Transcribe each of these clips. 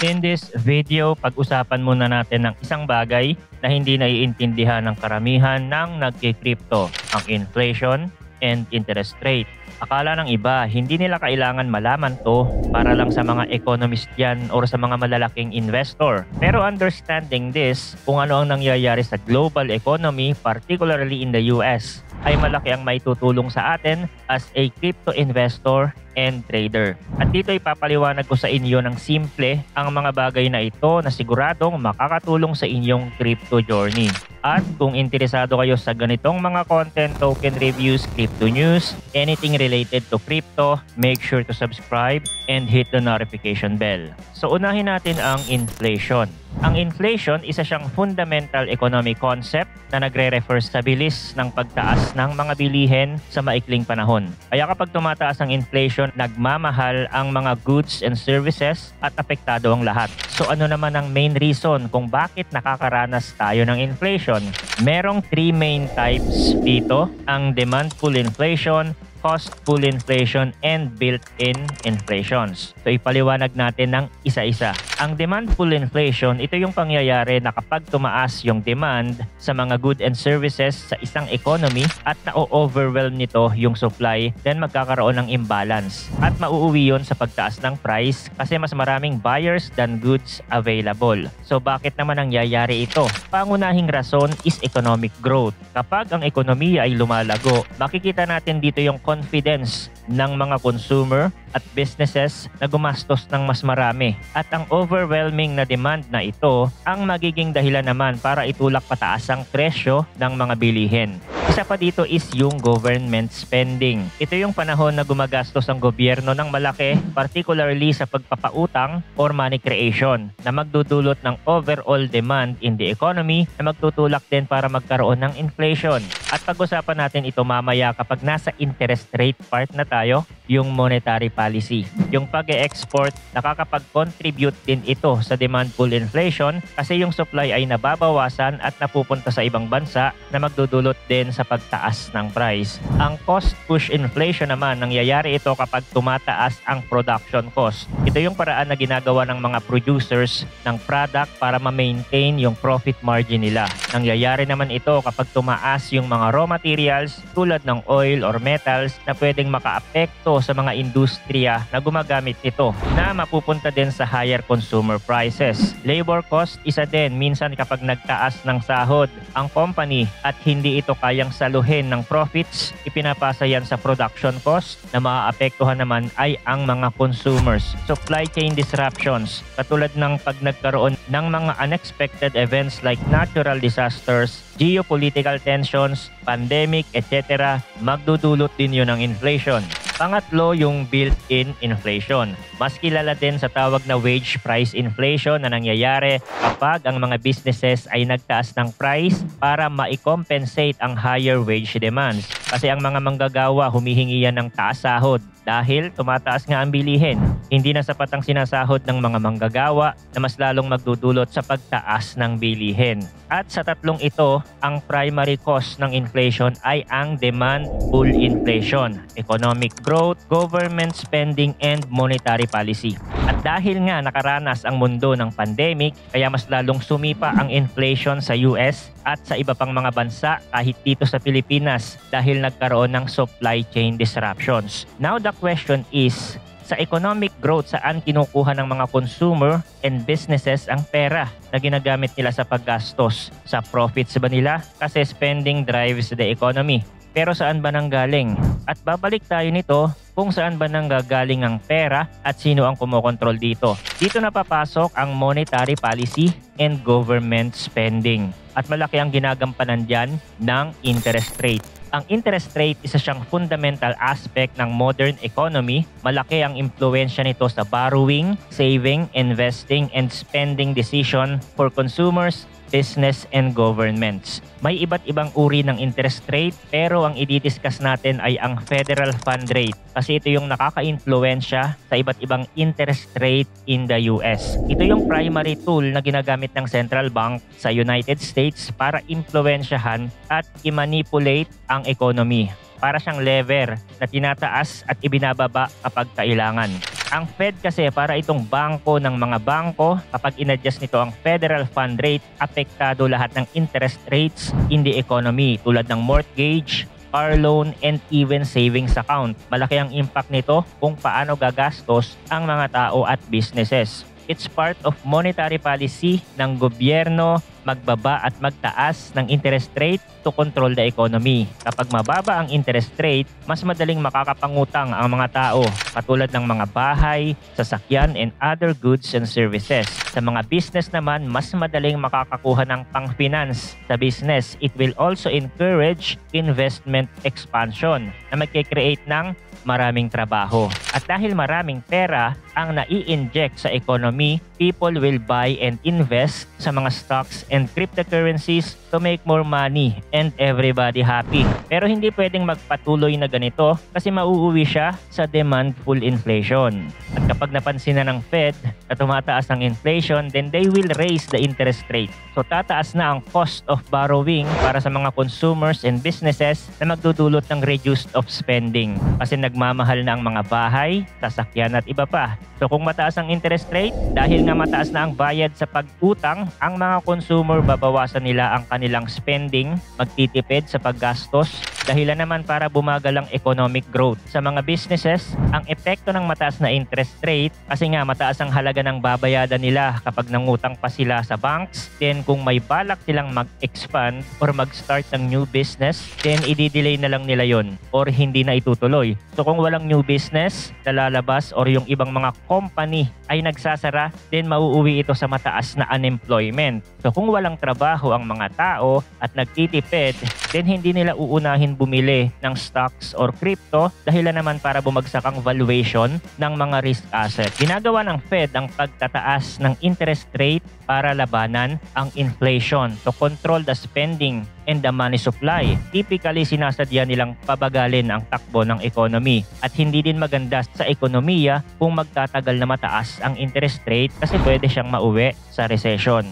In this video, pag-usapan muna natin ng isang bagay na hindi naiintindihan ng karamihan ng nagki-crypto, ang inflation and interest rate. Akala ng iba, hindi nila kailangan malaman to para lang sa mga economist yan or sa mga malalaking investor. Pero understanding this, kung ano ang nangyayari sa global economy, particularly in the US, ay malaki ang maitutulong sa atin as a crypto investor and trader. At dito ipapaliwanag ko sa inyo ng simple ang mga bagay na ito na siguradong makakatulong sa inyong crypto journey. At kung interesado kayo sa ganitong mga content, token reviews, crypto news, anything related to crypto, make sure to subscribe and hit the notification bell. So unahin natin ang inflation. Ang inflation, isa siyang fundamental economic concept na nagre-refer sa bilis ng pagtaas ng mga bilihin sa maikling panahon. Kaya kapag tumataas ang inflation, nagmamahal ang mga goods and services at apektado ang lahat. So ano naman ang main reason kung bakit nakakaranas tayo ng inflation? Merong 3 main types dito, ang demand pull inflation, cost pull inflation, and built-in inflations. So ipaliwanag natin ng isa-isa. Ang demand pull inflation, ito yung pangyayari na kapag tumaas yung demand sa mga goods and services sa isang economy at na-overwhelm nito yung supply, then magkakaroon ng imbalance. At mauuwi yun sa pagtaas ng price kasi mas maraming buyers than goods available. So bakit naman nangyayari ito? Pangunahing rason is economic growth. Kapag ang ekonomiya ay lumalago, makikita natin dito yung confidence ng mga consumer at businesses na gumastos ng mas marami. At ang overwhelming na demand na ito ang magiging dahilan naman para itulak pataas ang presyo ng mga bilihin. Isa pa dito is yung government spending. Ito yung panahon na gumagastos ang gobyerno ng malaki, particularly sa pagpapautang or money creation, na magdudulot ng overall demand in the economy na magtutulak din para magkaroon ng inflation. At pag-usapan natin ito mamaya kapag nasa interest rate part na tayo, yung monetary policy. Yung pag-e-export, nakakapag-contribute din ito sa demand pull inflation kasi yung supply ay nababawasan at napupunta sa ibang bansa na magdudulot din sa pagtaas ng price. Ang cost push inflation naman, nangyayari ito kapag tumataas ang production cost. Ito yung paraan na ginagawa ng mga producers ng product para ma-maintain yung profit margin nila. Nangyayari naman ito kapag tumaas yung mga raw materials tulad ng oil or metals na pwedeng makaapekto sa mga industriya na gumagamit nito na mapupunta din sa higher consumer prices. Labor cost, isa din. Minsan kapag nagtaas ng sahod ang company at hindi ito kayang saluhin ng profits, ipinapasa yan sa production cost na maaapektuhan naman ay ang mga consumers. Supply chain disruptions, katulad ng pag nagkaroon ng mga unexpected events like natural disasters, geopolitical tensions, pandemic, etc., magdudulot din yun ng inflation. Pangatlo, yung built-in inflation. Mas kilala din sa tawag na wage price inflation na nangyayari kapag ang mga businesses ay nagtaas ng price para ma-compensate ang higher wage demands. Kasi ang mga manggagawa humihingi yan ng taas sahod dahil tumataas nga ang bilihin. Hindi na sapat ang sinasahod ng mga manggagawa na mas lalong magdudulot sa pagtaas ng bilihin. At sa tatlong ito, ang primary cause ng inflation ay ang demand pull inflation, economic growth, government spending, and monetary policy. At dahil nga nakaranas ang mundo ng pandemic, kaya mas lalong sumipa ang inflation sa US at sa iba pang mga bansa kahit dito sa Pilipinas dahil nagkaroon ng supply chain disruptions. Now the question is, sa economic growth, saan kinukuha ng mga consumer and businesses ang pera na ginagamit nila sa paggastos? Sa profits ba nila? Kasi spending drives the economy. Pero saan ba nanggaling? At babalik tayo nito kung saan ba nanggagaling ang pera at sino ang kumokontrol dito. Dito na papasok ang monetary policy and government spending. At malaki ang ginagampanan dyan ng interest rate. Ang interest rate, isa siyang fundamental aspect ng modern economy. Malaki ang impluwensya nito sa borrowing, saving, investing, and spending decision for consumers, business, and governments. May iba't ibang uri ng interest rate pero ang i-discuss natin ay ang federal fund rate kasi ito yung nakaka-influensya sa iba't ibang interest rate in the US. Ito yung primary tool na ginagamit ng central bank sa United States para impluwensyahan at i-manipulate ang economy. Para siyang lever na tinataas at ibinababa kapag kailangan. Ang Fed kasi para itong bangko ng mga bangko, kapag in-adjust nito ang federal fund rate, apektado lahat ng interest rates in the economy tulad ng mortgage, car loan, and even savings account. Malaki ang impact nito kung paano gagastos ang mga tao at businesses. It's part of monetary policy ng gobyerno magbaba at magtaas ng interest rate to control the economy. Kapag mababa ang interest rate, mas madaling makakapangutang ang mga tao, katulad ng mga bahay, sasakyan, and other goods and services. Sa mga business naman, mas madaling makakakuha ng pang-finance sa business. It will also encourage investment expansion na magkikreate ng maraming trabaho. At dahil maraming pera ang nai-inject sa economy, people will buy and invest sa mga stocks and cryptocurrencies to make more money and everybody happy. Pero hindi pwedeng magpatuloy na ganito kasi mauuwi siya sa demandful inflation. At kapag napansin na ng Fed na tumataas ang inflation, then they will raise the interest rate. So tataas na ang cost of borrowing para sa mga consumers and businesses na magdudulot ng reduced of spending. Kasi nagmamahal na ang mga bahay, sasakyan at iba pa. So kung mataas ang interest rate, dahil nga mataas na ang bayad sa pag-utang, ang mga consumer babawasan nila ang kanilang spending, magtitipid sa paggastos, dahilan naman para bumagal ang economic growth. Sa mga businesses, ang epekto ng mataas na interest rate, kasi nga mataas ang halaga ng babayadan nila kapag nangutang pa sila sa banks, then kung may balak silang mag-expand or mag-start ng new business, then i-delay na lang nila yon or hindi na itutuloy. So kung walang new business na lalabas or yung ibang mga company ay nagsasara, then mauuwi ito sa mataas na unemployment. So kung walang trabaho ang mga tao at nagtitipid, then hindi nila uunahin bumili ng stocks or crypto dahilan naman para bumagsak ang valuation ng mga risk asset. Ginagawa ng Fed ang pagtataas ng interest rate para labanan ang inflation to control the spending and the money supply. Typically, sinasadya nilang pabagalin ang takbo ng economy at hindi din maganda sa ekonomiya kung magtatagal na mataas ang interest rate kasi pwede siyang mauwi sa recession.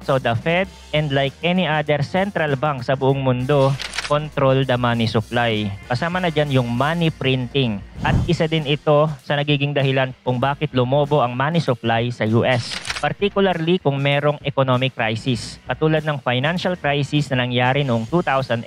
So the Fed, and like any other central bank sa buong mundo, control the money supply. Kasama na dyan yung money printing. At isa din ito sa nagiging dahilan kung bakit lumobo ang money supply sa US. Particularly kung merong economic crisis. Katulad ng financial crisis na nangyari noong 2008,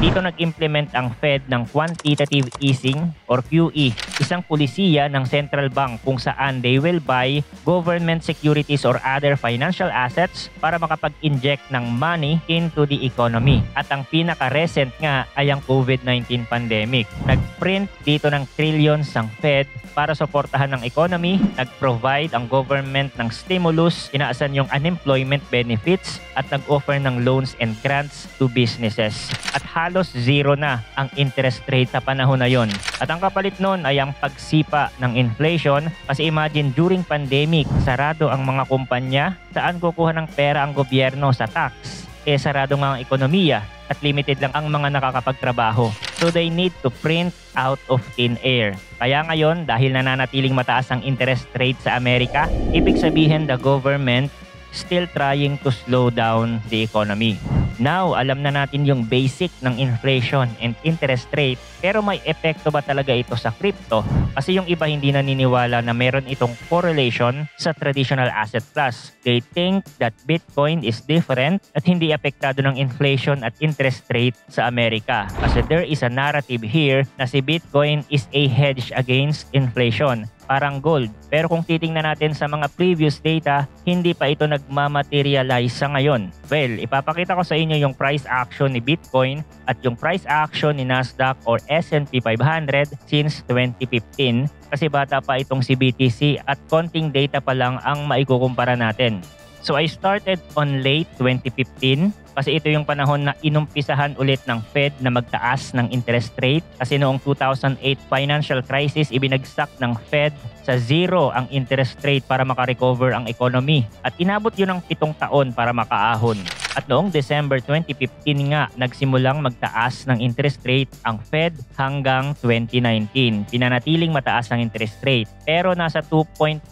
dito nag-implement ang Fed ng quantitative easing or QE, isang pulisiya ng central bank kung saan they will buy government securities or other financial assets para makapag-inject ng money into the economy. At ang pinaka-recent nga ay ang COVID-19 pandemic. Nag-print dito ng trillions ang Fed para suportahan ng economy, nag-provide ang government ng stimulus, inaasan yung unemployment benefits at nag-offer ng loans and grants to businesses. At halos zero na ang interest rate sa panahon na yon. At ang kapalit nun ay ang pagsipa ng inflation kasi imagine during pandemic, sarado ang mga kumpanya, saan kukuha ng pera ang gobyerno sa tax? Sarado nga ang ekonomiya at limited lang ang mga nakakapagtrabaho. So they need to print out of thin air. Kaya ngayon, dahil nananatiling mataas ang interest rate sa Amerika, ibig sabihin the government still trying to slow down the economy. Now, alam na natin yung basic ng inflation and interest rate, pero may epekto ba talaga ito sa crypto? Kasi yung iba hindi naniniwala na meron itong correlation sa traditional asset class. They think that Bitcoin is different at hindi apektado ng inflation at interest rate sa Amerika. Kasi there is a narrative here na si Bitcoin is a hedge against inflation. Parang gold. Pero kung titingnan natin sa mga previous data, hindi pa ito nagmamaterialize sa ngayon. Well, ipapakita ko sa inyo yung price action ni Bitcoin at yung price action ni Nasdaq or S&P 500 since 2015 kasi bata pa itong si BTC at konting data pa lang ang maikukumpara natin. So I started on late 2015 kasi ito yung panahon na inumpisahan ulit ng Fed na magtaas ng interest rate kasi noong 2008 financial crisis ibinagsak ng Fed sa zero ang interest rate para makarecover ang economy at inabot yun ng 7 taon para makaahon. At noong December 2015 nga nagsimulang magtaas ng interest rate ang Fed hanggang 2019. Pinanatiling mataas ang interest rate pero nasa 2.5%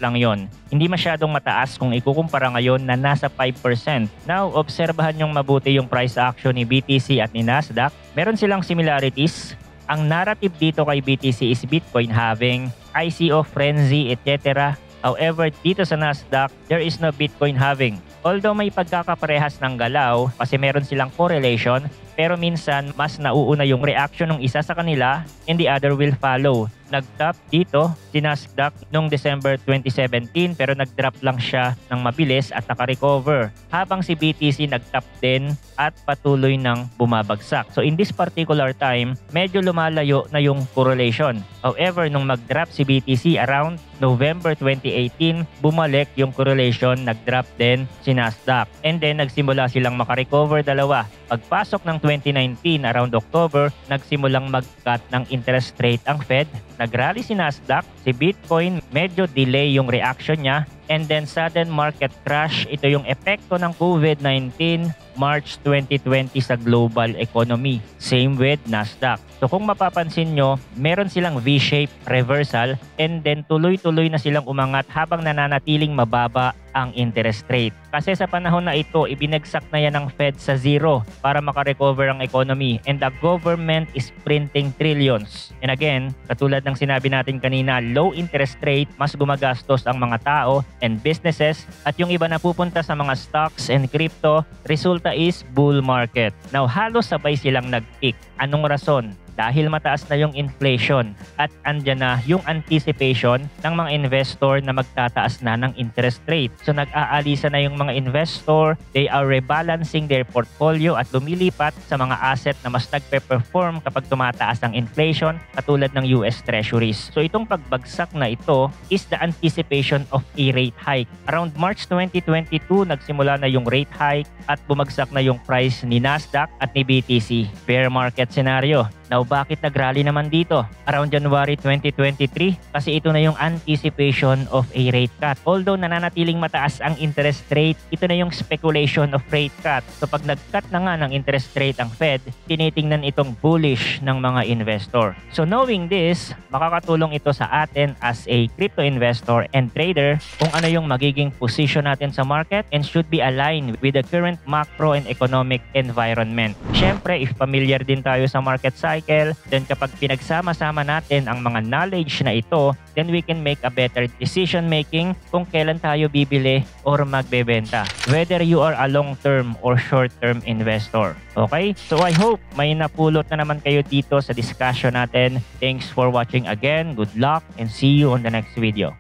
lang yon. Hindi masyadong mataas kung ikukumpara ngayon na nasa 5%. Now, obserbahan yung mabuti yung price action ni BTC at ni Nasdaq. Meron silang similarities. Ang narrative dito kay BTC is Bitcoin having ICO frenzy, etc. However, dito sa Nasdaq, there is no Bitcoin halving. Although may pagkakaparehas ng galaw kasi meron silang correlation, pero minsan mas nauuna yung reaction ng isa sa kanila and the other will follow. Nag-top dito si Nasdaq noong December 2017 pero nag-drop lang siya ng mabilis at naka-recover. Habang si BTC nag-top din at patuloy ng bumabagsak. So in this particular time, medyo lumalayo na yung correlation. However, nung mag-drop si BTC around November 2018, bumalik yung correlation, nag-drop din si Nasdaq. And then nagsimula silang maka-recover dalawa. Pagpasok ng 2019 around October, nagsimulang mag-cut ng interest rate ang Fed. Nagrally si Nasdaq, si Bitcoin medyo delay yung reaction niya, and then sudden market crash. Ito yung epekto ng COVID-19 March 2020 sa global economy. Same with Nasdaq. So kung mapapansin nyo, meron silang V-shape reversal and then tuloy-tuloy na silang umangat habang nananatiling mababa ang interest rate. Kasi sa panahon na ito, ibinagsak na yan ng Fed sa zero para makarecover ang economy, and the government is printing trillions. And again, katulad ng sinabi natin kanina, low interest rate, mas gumagastos ang mga tao and businesses, at yung iba napupunta sa mga stocks and crypto, resulta is bull market. Now, halos sabay silang nag-peak. Anong rason? Dahil mataas na yung inflation at andyan na yung anticipation ng mga investor na magtataas na ng interest rate. So nag-aalisa na yung mga investor, they are rebalancing their portfolio at lumilipat sa mga asset na mas nagpe-perform kapag tumataas ang inflation, katulad ng US Treasuries. So itong pagbagsak na ito is the anticipation of a rate hike. Around March 2022, nagsimula na yung rate hike at bumagsak na yung price ni Nasdaq at ni BTC. Bear market scenario. Now, bakit nag-rally naman dito? Around January 2023, kasi ito na yung anticipation of a rate cut. Although nananatiling mataas ang interest rate, ito na yung speculation of rate cut. So pag nag-cut na nga ng interest rate ang Fed, tinitingnan itong bullish ng mga investor. So knowing this, makakatulong ito sa atin as a crypto investor and trader kung ano yung magiging position natin sa market and should be aligned with the current macro and economic environment. Siyempre, if familiar din tayo sa market cycle, then kapag pinagsama-sama natin ang mga knowledge na ito, then we can make a better decision making kung kailan tayo bibili or magbebenta. Whether you are a long-term or short-term investor. Okay? So I hope may napulot na naman kayo dito sa discussion natin. Thanks for watching again. Good luck and see you on the next video.